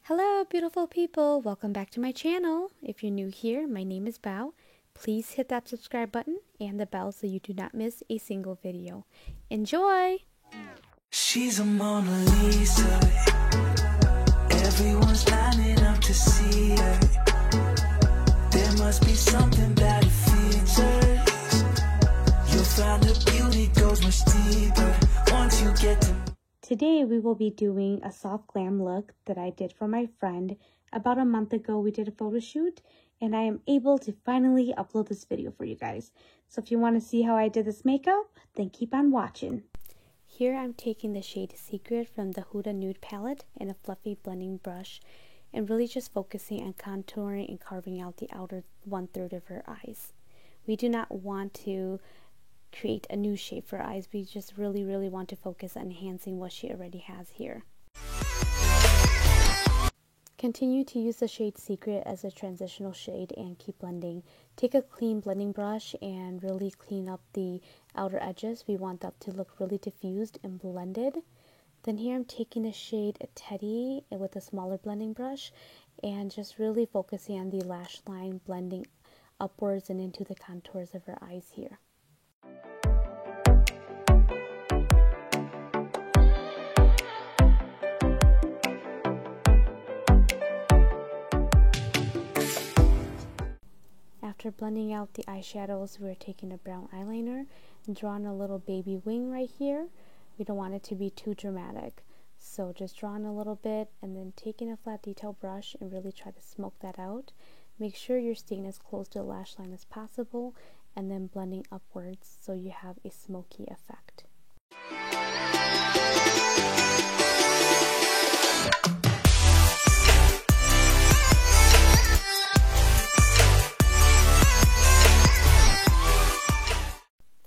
Hello, beautiful people. Welcome back to my channel. If you're new here, my name is Bao. Please hit that subscribe button and the bell so you do not miss a single video. Enjoy! She's a Mona Lisa. Everyone's lining up to see her. There must be something about her features. You'll find her beauty goes much deeper once you get to. Today we will be doing a soft glam look that I did for my friend. About a month ago we did a photo shoot and I am able to finally upload this video for you guys. So if you want to see how I did this makeup, then keep on watching. Here I'm taking the shade Secret from the Huda Nude palette and a fluffy blending brush and really just focusing on contouring and carving out the outer 1/3 of her eyes. We do not want to create a new shape for her eyes. We just really want to focus on enhancing what she already has here. Continue to use the shade Secret as a transitional shade and keep blending. Take a clean blending brush and really clean up the outer edges. We want that to look really diffused and blended. Then here I'm taking the shade Teddy with a smaller blending brush and just really focusing on the lash line, blending upwards and into the contours of her eyes here. After blending out the eyeshadows, we're taking a brown eyeliner and drawing a little baby wing right here. We don't want it to be too dramatic. So just drawing a little bit and then taking a flat detail brush and really try to smoke that out. Make sure you're staying as close to the lash line as possible and then blending upwards so you have a smoky effect.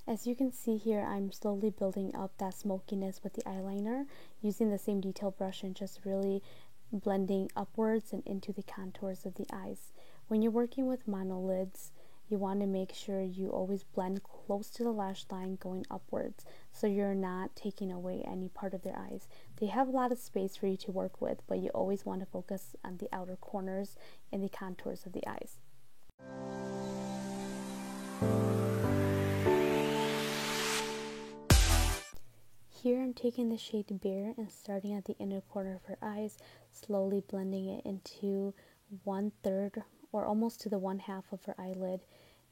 As you can see here, I'm slowly building up that smokiness with the eyeliner, using the same detail brush and just really blending upwards and into the contours of the eyes. When you're working with monolids, you want to make sure you always blend close to the lash line going upwards, so you're not taking away any part of their eyes. They have a lot of space for you to work with, but you always want to focus on the outer corners and the contours of the eyes. Here I'm taking the shade Bear and starting at the inner corner of her eyes, slowly blending it into 1/3 or almost to the 1/2 of her eyelid,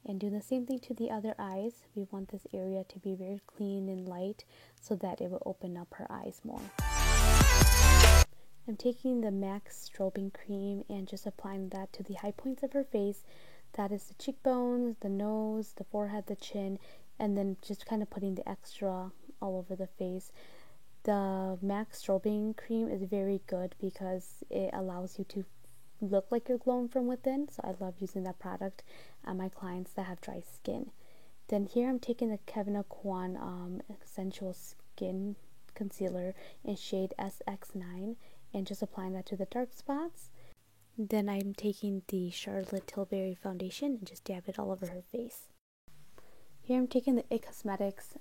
and doing the same thing to the other eyes. We want this area to be very clean and light so that it will open up her eyes more. I'm taking the MAC Strobing Cream and just applying that to the high points of her face. That is the cheekbones, the nose, the forehead, the chin, and then just kind of putting the extra all over the face. The MAC Strobing Cream is very good because it allows you to look like you're glowing from within, so I love using that product on my clients that have dry skin. Then here I'm taking the Kevyn Aucoin Sensual Skin Concealer in shade SX9 and just applying that to the dark spots. Then I'm taking the Charlotte Tilbury foundation and just dab it all over her face. Here I'm taking the IT Cosmetics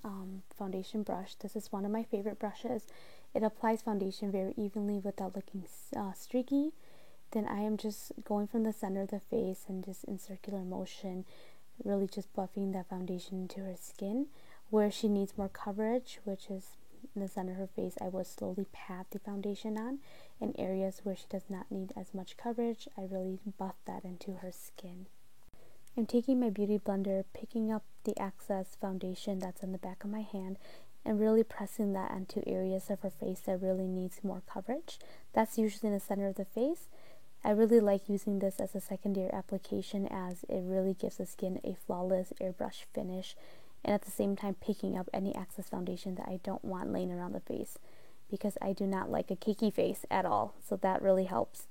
foundation brush. This is one of my favorite brushes. It applies foundation very evenly without looking streaky. Then I am just going from the center of the face and just in circular motion, really just buffing that foundation into her skin. Where she needs more coverage, which is in the center of her face, I will slowly pat the foundation on. In areas where she does not need as much coverage, I really buff that into her skin. I'm taking my beauty blender, picking up the excess foundation that's on the back of my hand and really pressing that onto areas of her face that really needs more coverage. That's usually in the center of the face. I really like using this as a secondary application as it really gives the skin a flawless airbrush finish, and at the same time picking up any excess foundation that I don't want laying around the face, because I do not like a cakey face at all, so that really helps.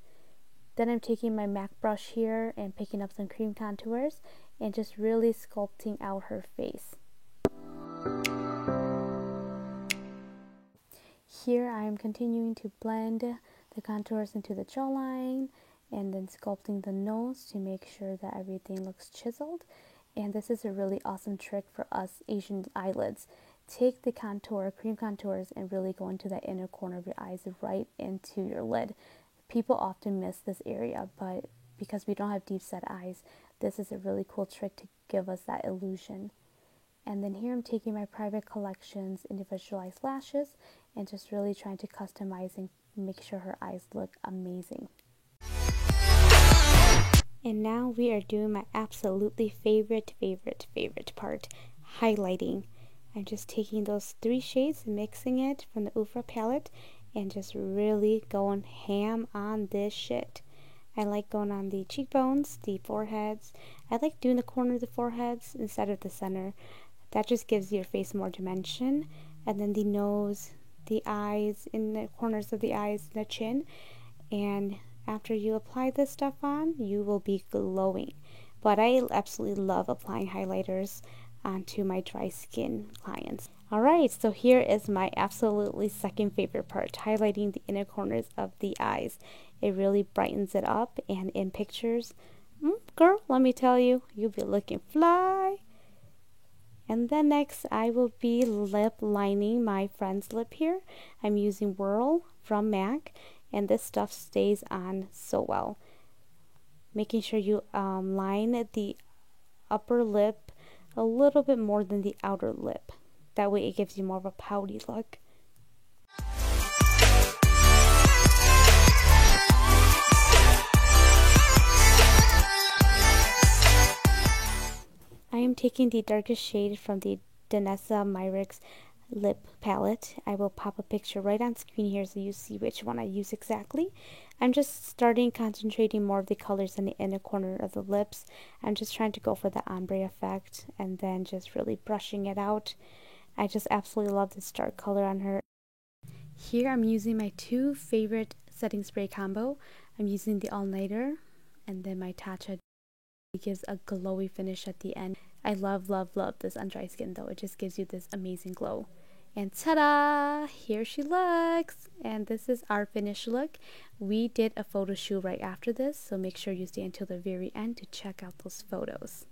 Then I'm taking my MAC brush here and picking up some cream contours and just really sculpting out her face. Here I am continuing to blend the contours into the jawline and then sculpting the nose to make sure that everything looks chiseled. And this is a really awesome trick for us Asian eyelids. Take the contour, cream contours, and really go into that inner corner of your eyes right into your lid. People often miss this area, but because we don't have deep set eyes, this is a really cool trick to give us that illusion. And then here I'm taking my Private Collections individualized lashes and just really trying to customize and make sure her eyes look amazing. And now we are doing my absolutely favorite part, highlighting. I'm just taking those 3 shades and mixing it from the Ofra palette and just really going ham on this shit. I like going on the cheekbones, the foreheads. I like doing the corner of the foreheads instead of the center. That just gives your face more dimension. And then the nose, the eyes, in the corners of the eyes, the chin. And after you apply this stuff on, you will be glowing. But I absolutely love applying highlighters onto my dry skin clients. Alright, so here is my absolutely second favorite part, highlighting the inner corners of the eyes. It really brightens it up, and in pictures, girl, let me tell you, you'll be looking fly. And then next, I will be lip lining my friend's lip here. I'm using Whirl from MAC, and this stuff stays on so well. Making sure you line the upper lip a little bit more than the outer lip. That way it gives you more of a pouty look. I am taking the darkest shade from the Danessa Myricks lip palette. I will pop a picture right on screen here so you see which one I use exactly. I'm just concentrating more of the colors in the inner corner of the lips. I'm just trying to go for the ombre effect and then just really brushing it out. I just absolutely love this dark color on her. Here I'm using my 2 favorite setting spray combo. I'm using the All Nighter and then my Tatcha. It gives a glowy finish at the end. I love this on dry skin though. It just gives you this amazing glow. And ta-da! Here she looks! And this is our finished look. We did a photo shoot right after this, so make sure you stay until the very end to check out those photos.